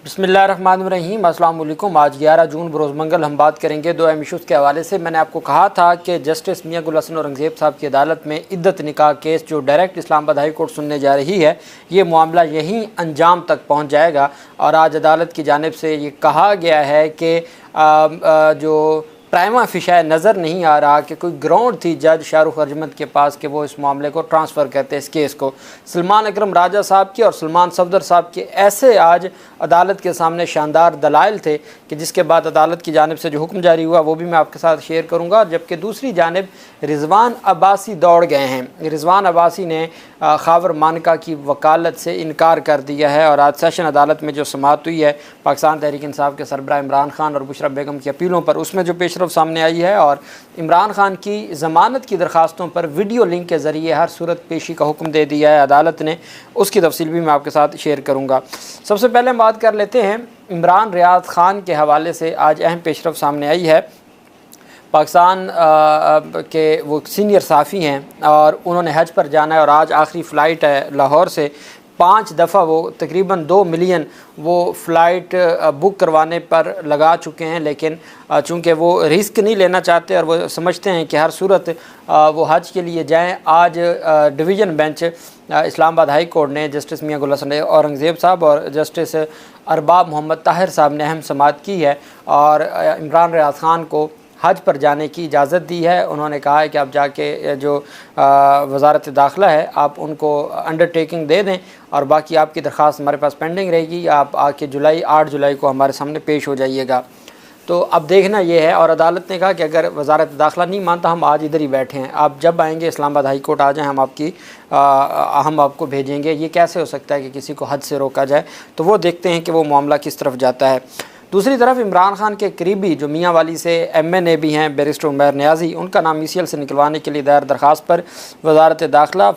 बिस्मिल्लाहिर्रहमानिर्रहीम। अस्सलाम वालेकुम। आज 11 जून बरोज़ मंगल हम बात करेंगे दो अहम इशूज़ के हवाले से। मैंने आपको कहा था कि जस्टिस मियां गुल हसन औरंगज़ेब साहब की अदालत में इद्दत निकाह केस जो डायरेक्ट इस्लामाबाद हाई कोर्ट सुनने जा रही है, ये मामला यहीं अंजाम तक पहुँच जाएगा। और आज अदालत की जानिब से ये कहा गया है कि जो प्राइमा फिशा नज़र नहीं आ रहा कि कोई ग्राउंड थी जज शाहरुख अजमत के पास कि वो इस मामले को ट्रांसफ़र करते, इस केस को सलमान अकरम राजा साहब की और सलमान सफदर साहब के ऐसे आज अदालत के सामने शानदार दलाइल थे कि जिसके बाद अदालत की जानिब से जो हुक्म जारी हुआ वो भी मैं आपके साथ शेयर करूँगा। जबकि दूसरी जानिब रिजवान अब्बासी दौड़ गए हैं। रिजवान अब्बासी ने खावर मानका की वकालत से इनकार कर दिया है और आज सेशन अदालत में जो समाअत हुई है पाकिस्तान तहरीक इंसाफ के सरबराह इमरान खान और बुशरा बेगम की अपीलों पर, उसमें जो पेशरफ सामने आई है और इमरान खान की ज़मानत की दरख्वास्तों पर वीडियो लिंक के ज़रिए हर सूरत पेशी का हुक्म दे दिया है अदालत ने, उसकी तफसील भी मैं आपके साथ शेयर करूँगा। सबसे पहले हम बात कर लेते हैं इमरान रियाज ख़ान के हवाले से आज अहम पेशरफ सामने आई है। पाकिस्तान के वो सीनियर सहाफ़ी हैं और उन्होंने हज पर जाना है और आज आखिरी फ़्लाइट है लाहौर से। 5 दफ़ा वो तकरीबन 2 मिलियन वो फ़्लाइट बुक करवाने पर लगा चुके हैं, लेकिन चूँकि वो रिस्क नहीं लेना चाहते और वो समझते हैं कि हर सूरत वो हज के लिए जाएं। आज division bench Islamabad high court ने जस्टिस मियां गुल हसन औरंगज़ेब साहब और जस्टिस अरबाब मोहम्मद ताहिर साहब ने अहम समाअत की है और इमरान रियाज ख़ान को हज पर जाने की इजाज़त दी है। उन्होंने कहा है कि आप जाके जो वज़ारत दाखिला है आप उनको अंडरटेकिंग दे दें और बाकी आपकी दरख्वास्त हमारे पास पेंडिंग रहेगी, आप आके 8 जुलाई को हमारे सामने पेश हो जाइएगा। तो अब देखना ये है और अदालत ने कहा कि अगर वज़ारत दाखिला नहीं मानता हम आज इधर ही बैठे हैं, आप जब आएँगे इस्लामाबाद हाई कोर्ट आ जाएँ, हम आपको भेजेंगे। ये कैसे हो सकता है कि किसी को हज से रोका जाए? तो वो देखते हैं कि वो मामला किस तरफ जाता है। दूसरी तरफ इमरान खान के करीबी जो मियाँ वाली से MNA भी हैं बैरिस्टर उमैर नियाज़ी, उनका नाम ECL से निकलवाने के लिए दायर दरख्वास्त पर वज़ारत दाखिला,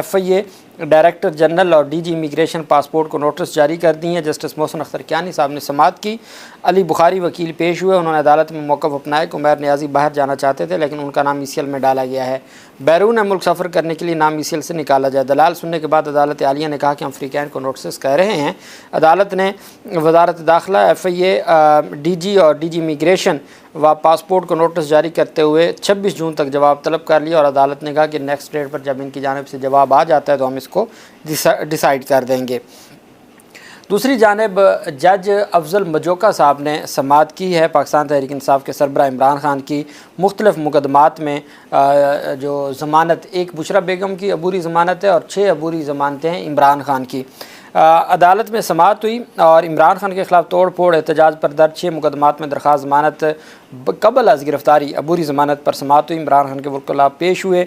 FIA डायरेक्टर जनरल और DG इमिग्रेशन पासपोर्ट को नोटिस जारी कर दी हैं। जस्टिस मोहसिन अख्तर कियानी साहब ने समाअत की। अली बुखारी वकील पेश हुए, उन्होंने अदालत में मौक़िफ़ अपनाया कि उमैर नियाज़ी बाहर जाना चाहते थे लेकिन उनका नाम ECL में डाला गया है। बैरून मुल्क सफ़र करने के लिए नाम ECL से निकाला जाए। दलाल सुनने के बाद अदालत आलिया ने कहा कि हम फ्रीकैन को नोटिस कह रहे हैं। अदालत ने वज़ारत दाखिला, FIA, DG और DG इमिग्रेशन व पासपोर्ट को नोटिस जारी करते हुए 26 जून तक जवाब तलब कर लिया और अदालत ने कहा कि नेक्स्ट डेट पर जब इनकी जानिब से जवाब आ जाता है तो हम इसको डिसाइड कर देंगे। दूसरी जानिब जज अफजल मजोका साहब ने समाअत की है पाकिस्तान तहरीक इंसाफ के सरबराह इमरान खान की मुख्तलिफ मुकदमात में जो ज़मानत, एक बुशरा बेगम की अबूरी ज़मानत है और 6 अबूरी ज़मानतें हैं इमरान खान की। अदालत में समाअत हुई और इमरान खान के ख़िलाफ़ तोड़ फोड़ एहतजाज पर दर्ज 6 मुकदमात में दरख्वास्त ज़मानत कबल अज़ गिरफ़्तारी अबूरी ज़मानत पर समाअत हुई। इमरान खान के वकील पेश हुए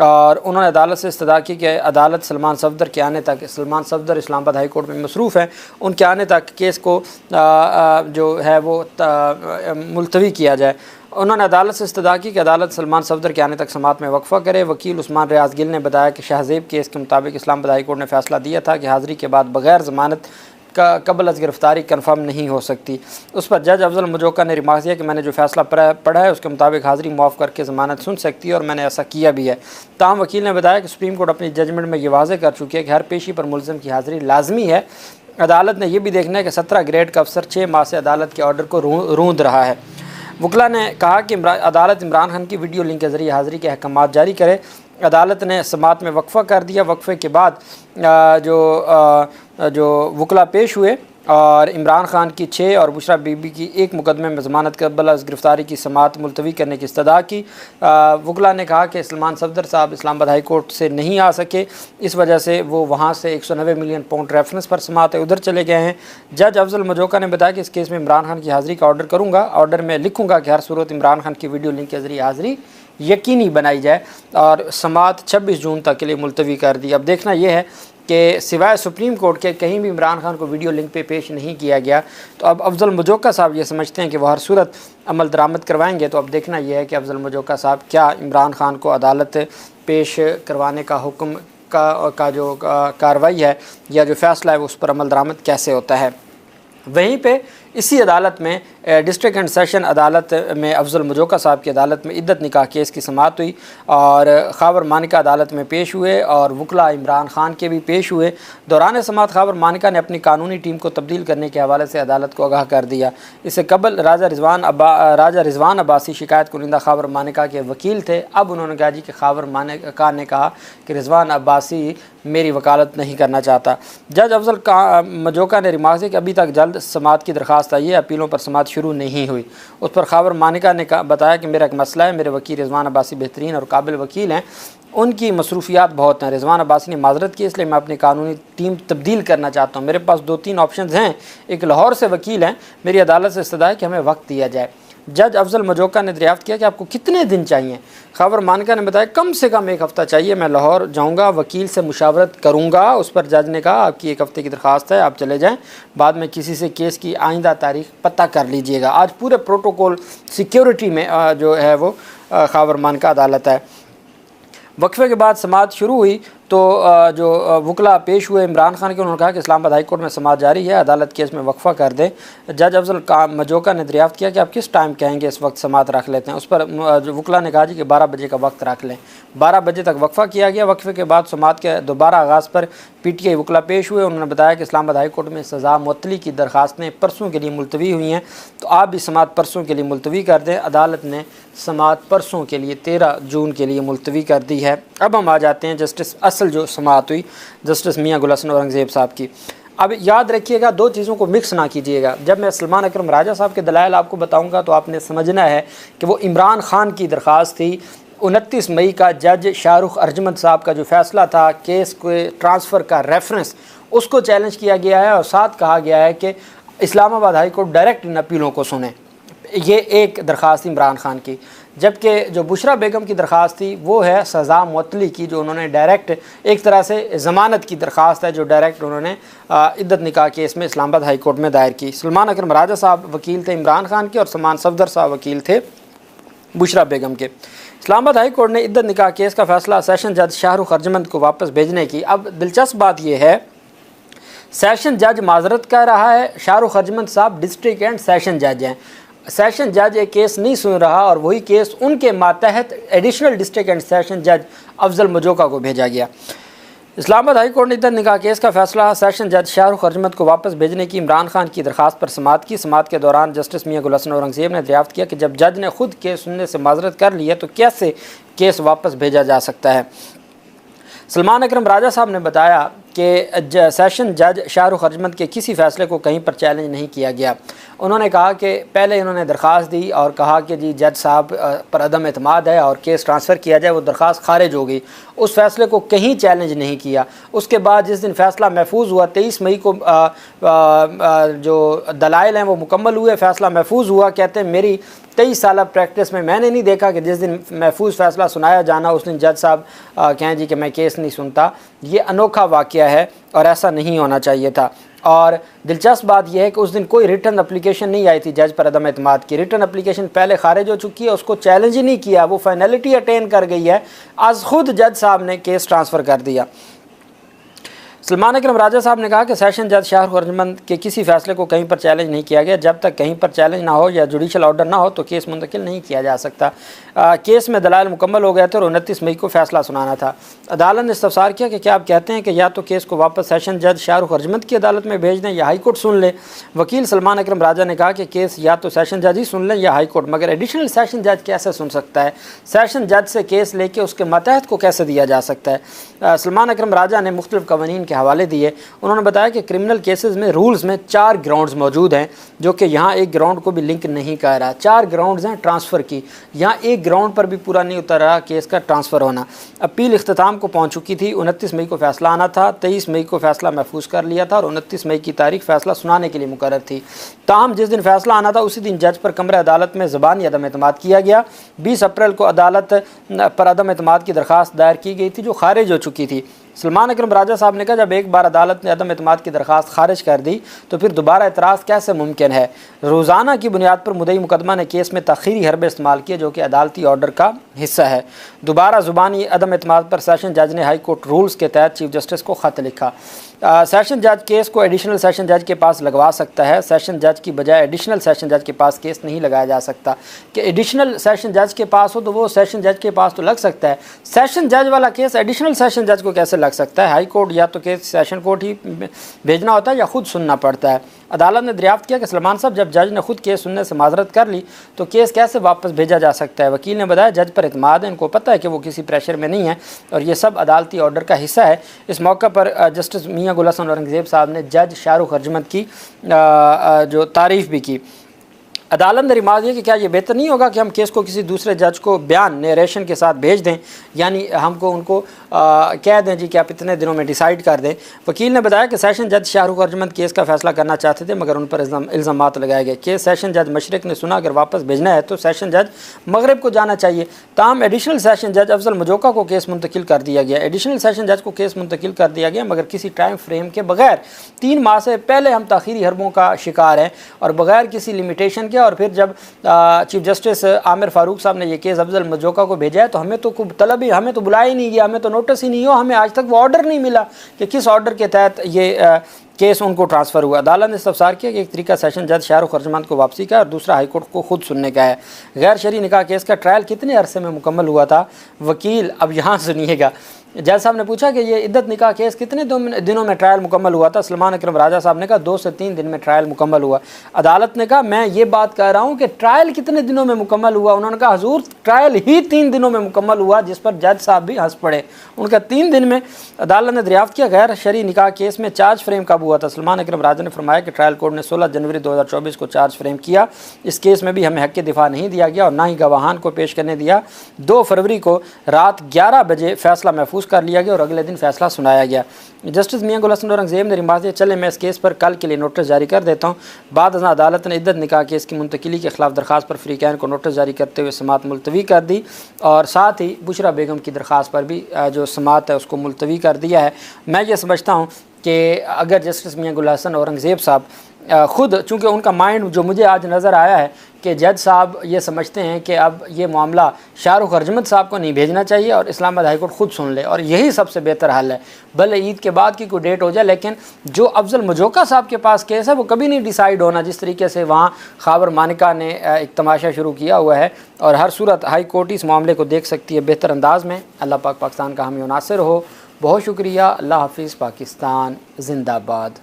और उन्होंने अदालत से इस्तदा की कि अदालत सलमान सफदर के आने तक, सलमान सफदर इस्लामाबाद हाई कोर्ट में मसरूफ़ हैं, उनके आने तक केस को जो है वो मुलतवी किया जाए। उन्होंने अदालत से इस्तदा की कि अदालत सलमान सफदर के आने तक समाअत में वक्फ़ा करे। वकील उस्मान रियाज गिल ने बताया कि शाहजेब केस के मुताबिक इस्लामाबाद हाई कोर्ट ने फ़ैसला दिया था कि हाज़िरी के बाद बग़ैर ज़मानत का कबल अज़ गिरफ़्तारी कन्फर्म नहीं हो सकती। उस पर जज अफजल मजोका ने रिमार्क दिया कि मैंने जो फ़ैसला पढ़ा है उसके मुताबिक हाज़िरी मुआफ़ करके ज़मानत सुन सकती है और मैंने ऐसा किया भी है। ताहम वकील ने बताया कि सुप्रीम कोर्ट अपनी जजमेंट में ये वाज़ेह कर चुकी है कि हर पेशी पर मुलज़िम की हाज़िरी लाजमी है। अदालत ने यह भी देखना है कि 17 ग्रेड का अफसर 6 माह से अदालत के ऑर्डर को रूंद रहा है। वकला ने कहा कि अदालत इमरान खान की वीडियो लिंक के ज़रिए हाज़िरी के अहकामात जारी करे। अदालत ने समाअत में वक्फ़ा कर दिया। वक्फ़े के बाद जो वकला पेश हुए और इमरान खान की 6 और बुशरा बीबी की 1 मुकदमे में ज़मानत कबल अज़ गिरफ़्तारी की समाअत मुलतवी करने की इस्तदा की। वकला ने कहा कि सलमान सफदर साहब इस्लामाबाद हाई कोर्ट से नहीं आ सके, इस वजह से वो वहाँ से 190 मिलियन पाउंड रेफरेंस पर समाअत है उधर चले गए हैं। जज अफजल मजोका ने बताया कि इस केस में इमरान खान की हाज़िरी का ऑर्डर करूँगा। ऑर्डर में लिखूँगा कि हर सूरत इमरान खान की वीडियो लिंक के ज़रिए हाज़िरी यकीनी बनाई जाए और समाअत 26 जून तक के लिए मुलतवी कर दी। अब देखना यह है कि सिवाय सुप्रीम कोर्ट के कहीं भी इमरान खान को वीडियो लिंक पे पेश नहीं किया गया। तो अब अफजल मजोका साहब ये समझते हैं कि वह हर सूरत अमल दरामद करवाएंगे। तो अब देखना यह है कि अफजल मजोका साहब क्या इमरान खान को अदालत पेश करवाने का हुक्म का जो कार्रवाई है या जो फ़ैसला है उस पर अमल दरामद कैसे होता है। वहीं पे इसी अदालत में डिस्ट्रिक्ट एंड सेशन अदालत में अफजल मजोका साहब की अदालत में इद्दत निकाह केस की समाअत हुई और ख़ावर मानिका अदालत में पेश हुए और वकला इमरान खान के भी पेश हुए। दौरान समाअत ख़ावर मानिका ने अपनी कानूनी टीम को तब्दील करने के हवाले से अदालत को आगाह कर दिया। इससे कबल राजा रिजवान अब्बासी शिकायत कुनिंदा ख़ावर मानिका के वकील थे। अब उन्होंने कहा जी कि ख़ावर मानिका ने कहा कि रिजवान अब्बासी मेरी वकालत नहीं करना चाहता। जज अफजल मजोका ने रिमार्क दिया कि अभी तक जल्द समाअत की दरख्वास्त आई है, अपीलों पर समाअत शुरू नहीं हुई। उस पर ख़ावर मानिका ने बताया कि मेरा एक मसला है, मेरे वकील रिजवान अब्बासी बेहतरीन और काबिल वकील हैं, उनकी मसरूफियात बहुत हैं। रिजवान अब्बासी ने माजरत की, इसलिए मैं अपनी कानूनी टीम तब्दील करना चाहता हूँ। मेरे पास 2-3 ऑप्शन हैं, एक लाहौर से वकील हैं, मेरी अदालत से इस्तदा है कि हमें वक्त दिया जाए। जज अफजल मजोका ने दरियाफ्त किया कि आपको कितने दिन चाहिए। ख़ावर मानिका ने बताया कम से कम 1 हफ़्ता चाहिए, मैं लाहौर जाऊंगा, वकील से मुशावरत करूंगा। उस पर जज ने कहा आपकी 1 हफ़्ते की दरख्वास्त है, आप चले जाएं, बाद में किसी से केस की आइंदा तारीख पता कर लीजिएगा। आज पूरे प्रोटोकॉल सिक्योरिटी में जो है वो ख़ावर मानिका अदालत है। वक्फे के बाद समाअत शुरू हुई तो जो वकला पेश हुए इमरान खान के, उन्होंने कहा कि इस्लामाबाद हाई कोर्ट में समाअत जारी है, अदालत केस में वक्फ़ा कर दें। जज अफजल मजोका ने दरियाफ्त किया कि आप किस टाइम कहेंगे, इस वक्त समाअत रख लेते हैं। उस पर जो वकला ने कहा जी कि 12 बजे का वक्त रख लें। 12 बजे तक वक्फ़ा किया गया। वक्फे के बाद समाअत के दोबारा आगाज़ पर PTI वकला पेश हुए। उन्होंने बताया कि इस्लामाबाद हाई कोर्ट में सज़ा मुअत्तली की दरख्वास्तें परसों के लिए मुलतवी हुई हैं, तो आप भी समाअत परसों के लिए मुलतवी कर दें। अदालत ने समाअत परसों के लिए 13 जून के लिए मुलतवी कर दी है। अब हम आ जाते हैं जस्टिस असल जो समाअत हुई जस्टिस मियां गुल हसन औरंगज़ेब साहब की। अब याद रखिएगा, 2 चीज़ों को मिक्स ना कीजिएगा। जब मैं सलमान अकरम राजा साहब के दलाइल आपको बताऊंगा तो आपने समझना है कि वो इमरान खान की दरख्वास्त थी। 29 मई का जज शाहरुख अर्जमंद साहब का जो फ़ैसला था केस के ट्रांसफ़र का रेफरेंस, उसको चैलेंज किया गया है और साथ कहा गया है कि इस्लामाबाद हाई कोर्ट डायरेक्ट इन अपीलों को सुने। ये एक दरख्वास्त इमरान खान की। जबकि जो बुशरा बेगम की दरख्वास्त थी वो है सज़ा मुअत्तली की, जो उन्होंने डायरेक्ट एक तरह से ज़मानत की दरख्वास्त है, जो डायरेक्ट उन्होंने इद्दत निकाह केस में इस्लामाबाद हाई कोर्ट में दायर की। सलमान अकरम राजा साहब वकील थे इमरान खान के और सलमान सफदर साहब वकील थे बुशरा बेगम के। इस्लामाबाद हाई कोर्ट ने इद्दत निकाह केस का फ़ैसला सेशन जज शाहरुख अर्जमंद को वापस भेजने की। अब दिलचस्प बात यह है, सेशन जज माजरत कर रहा है, शाहरुख अर्जमंद साहब डिस्ट्रिक्ट एंड सेशन जज हैं। सेशन जज एक केस नहीं सुन रहा और वही केस उनके मातहत एडिशनल डिस्ट्रिक्ट एंड सेशन जज अफजल मजोका को भेजा गया। इस्लामाबाद हाई कोर्ट ने इद्दत निकाह केस का फैसला सेशन जज शाहरुख अर्जमंद को वापस भेजने की इमरान खान की दरख्वास्त पर समाअत की। समाअत के दौरान जस्टिस मियां गुल हसन औरंगज़ेब ने दरियाफ्त किया कि जब जज ने खुद केस सुनने से माजरत कर ली है तो कैसे केस वापस भेजा जा सकता है। सलमान अकरम राजा साहब ने बताया कि सेशन जज शाहरुख अर्जमंद के किसी फ़ैसले को कहीं पर चैलेंज नहीं किया गया। उन्होंने कहा कि पहले इन्होंने दरख्वास्त दी और कहा कि जी जज साहब पर अदम एतमाद है और केस ट्रांसफ़र किया जाए, वो दरख्वास्त खारिज हो गई। उस फैसले को कहीं चैलेंज नहीं किया। उसके बाद जिस दिन फ़ैसला महफूज हुआ 23 मई को जो दलाइल हैं वो मुकम्मल हुए, फ़ैसला महफूज हुआ। कहते हैं मेरी 23 साल प्रैक्टिस में मैंने नहीं देखा कि जिस दिन महफूज फ़ैसला सुनाया जाना उस दिन जज साहब कहें जी कि मैं केस नहीं सुनता। ये अनोखा वाक़या है और ऐसा नहीं होना चाहिए था। और दिलचस्प बात यह है कि उस दिन कोई रिटर्न एप्लीकेशन नहीं आई थी जज पर अदम एतमाद की। रिटर्न एप्लीकेशन पहले खारिज हो चुकी है, उसको चैलेंज ही नहीं किया, वो फाइनलिटी अटेन कर गई है। आज खुद जज साहब ने केस ट्रांसफ़र कर दिया। सलमान अकरम राजा साहब ने कहा कि सेशन जज शाहरुख अर्जमंद के किसी फैसले को कहीं पर चैलेंज नहीं किया गया। जब तक कहीं पर चैलेंज ना हो या जुडिशल ऑर्डर ना हो तो केस मुंतकिल नहीं किया जा सकता। केस में दलाइल मुकम्मल हो गए थे और 29 मई को फ़ैसला सुनाना था। अदालत ने इस्तफसार किया कि क्या आप कहते हैं कि या तो केस को वापस सेशन जज शाहरुख अर्जमंद की अदालत में भेज दें या हाई कोर्ट सुन ले। वकील सलमान अकरम राजा ने कहा कि केस या तो सेशन जज ही सुन लें या हाई कोर्ट, मगर एडिशनल सेशन जज कैसे सुन सकता है? सेशन जज से केस लेके उसके मातहत को कैसे दिया जा सकता है? सलमान अकरम राजा ने मुख्तलिफ कवानीन के हवाले दिए। उन्होंने बताया कि क्रिमिनल केसेस में रूल्स में 4 ग्राउंड्स मौजूद हैं, जो कि यहाँ एक ग्राउंड को भी लिंक नहीं कर रहा। 4 ग्राउंड्स हैं ट्रांसफ़र की, यहाँ एक ग्राउंड पर भी पूरा नहीं उतर रहा केस का ट्रांसफ़र होना। अपील इख्तिताम को पहुँच चुकी थी। 29 मई को फ़ैसला आना था, 23 मई को फ़ैसला महफूज कर लिया था और 29 मई की तारीख फ़ैसला सुनाने के लिए मुकर्रर थी। ताहम जिस दिन फ़ैसला आना था उसी दिन जज पर कमरे अदालत में ज़बानी अदम एतमाद किया गया। 20 अप्रैल को अदालत पर अदम एतमाद की दरख्वास्त दायर की गई थी जो खारिज हो चुकी थी। सलमान अकरम राजा साहब ने कहा जब एक बार अदालत ने अदम एतमाद की दरख्वास्त खारिज कर दी तो फिर दोबारा एतराज़ कैसे मुमकिन है? रोज़ाना की बुनियाद पर मुद्दई मुकदमा ने केस में तख़ीरी हरबे इस्तेमाल किए जो कि अदालती ऑर्डर का हिस्सा है। दोबारा ज़ुबानी अदम एतमाद पर सेशन जज ने हाई कोर्ट रूल्स के तहत चीफ जस्टिस को ख़त लिखा। सेशन जज केस को एडिशनल सेशन जज के पास लगवा सकता है, सेशन जज की बजाय एडिशनल सेशन जज के पास केस नहीं लगाया जा सकता। कि एडिशनल सेशन जज के पास हो तो वो सेशन जज के पास तो लग सकता है, सेशन जज वाला केस एडिशनल सेशन जज को कैसे लग सकता है? हाई कोर्ट या तो केस सेशन कोर्ट ही भेजना होता है या खुद सुनना पड़ता है। अदालत ने दरियाफ्त किया कि सलमान साहब जब जज ने खुद केस सुनने से माजरत कर ली तो केस कैसे वापस भेजा जा सकता है? वकील ने बताया जज पर इत्मीनान है, इनको पता है कि वो किसी प्रेशर में नहीं है और ये सब अदालती ऑर्डर का हिस्सा है। इस मौके पर जस्टिस मियां गुल हसन औरंगज़ेब साहब ने जज शाहरुख हरजमत की जो तारीफ़ भी की। अदालत ने रिमार्क दिया कि क्या ये बेहतर नहीं होगा कि हम केस को किसी दूसरे जज को बयान नरेशन के साथ भेज दें, यानी हमको उनको कह दें जी कि आप इतने दिनों में डिसाइड कर दें। वकील ने बताया कि सेशन जज शाहरुख हरजमत केस का फैसला करना चाहते थे मगर उन पर इल्ज़ामात लगाए गए। केस सेशन जज मशरक ने सुना अगर वापस भेजना है तो सेशन जज मगरब को जाना चाहिए। ताहम एडिशनल सेशन जज अफजल मजोका को केस मुंतकिल कर दिया गया। एडिशनल सेशन जज को केस मुंतकिल कर दिया गया मगर किसी टाइम फ्रेम के बगैर 3 माह से पहले हम ताख़ीरी हरबों का शिकार हैं और बगैर किसी लिमिटेशन के। और फिर जब चीफ जस्टिस आमिर फारूक साहब ने ये केस अफजल मजोका को भेजा है तो हमें तो खूब तलब ही, हमें तो बुलाया ही नहीं गया, हमें तो नोटिस ही नहीं हो, हमें आज तक वो ऑर्डर नहीं मिला कि किस ऑर्डर के तहत ये केस उनको ट्रांसफ़र हुआ। अदालत ने इस्तफसार किया कि एक तरीका सेशन जज शाहरुख हरजमत को वापसी का और दूसरा हाईकोर्ट को खुद सुनने का है। गैर शरई निकाह केस का ट्रायल कितने अरसे में मुकम्मल हुआ था? वकील अब यहाँ सुनिएगा, जज साहब ने पूछा कि ये इद्दत निकाह केस कितने दिनों में ट्रायल मुकम्मल हुआ था? सलमान अकरम राजा साहब ने कहा 2 से 3 दिन में ट्रायल मुकम्मल हुआ। अदालत ने कहा मैं ये बात कह रहा हूँ कि ट्रायल कितने दिनों में मुकम्मल हुआ? उन्होंने कहा हुजूर ट्रायल ही 3 दिनों में मुकम्मल हुआ, जिस पर जज साहब भी हंस पड़े। उनका 3 दिन में। अदालत ने दरियाफ्त किया गैर शरई निकाह केस में चार्ज फ्रेम कब हुआ था? सलमान अकरम राजा ने फरमाया कि ट्रायल कोर्ट ने 16 जनवरी 2024 को चार्ज फ्रेम किया। इस केस में भी हमें हक़ दिफा नहीं दिया गया और ना ही गवाहान को पेश करने दिया। 2 फरवरी को रात 11 बजे फैसला महफूज कर लिया गया और अगले दिन फैसला सुनाया गया। जस्टिस मियां गुल हसन औरंगज़ेब ने रिमार्क दिया चले मैं इस केस पर कल के लिए नोटिस जारी कर देता हूँ। बाद अदालत ने इद्दत निकाह केस की मुंतकिली के खिलाफ दरख्वास्त पर फ्रीकैन को नोटिस जारी करते हुए समाअत मुलतवी कर दी और साथ ही बुशरा बेगम की दरख्वास्त पर भी जो समाअत है उसको मुलतवी कर दिया है। मैं ये समझता हूँ कि अगर जस्टिस मियां गुल हसन औरंगज़ेब साहब ख़ुद, चूँकि उनका माइंड जो मुझे आज नज़र आया है कि जज साहब ये समझते हैं कि अब ये मामला शाहरुख हरजमत साहब को नहीं भेजना चाहिए और इस्लामाबाद हाई कोर्ट खुद सुन ले और यही सबसे बेहतर हल है। भले ईद के बाद की कोई डेट हो जाए लेकिन जो अफजल मजोका साहब के पास केस है वो कभी नहीं डिसाइड होना, जिस तरीके से वहाँ खाबर मानिका ने एक तमाशा शुरू किया हुआ है। और हर सूरत हाई कोर्ट इस मामले को देख सकती है बेहतर अंदाज में। अल्लाह पाक पाकिस्तान का हामी नासिर हो। बहुत शुक्रिया। अल्लाह हाफिज़। पाकिस्तान जिंदाबाद।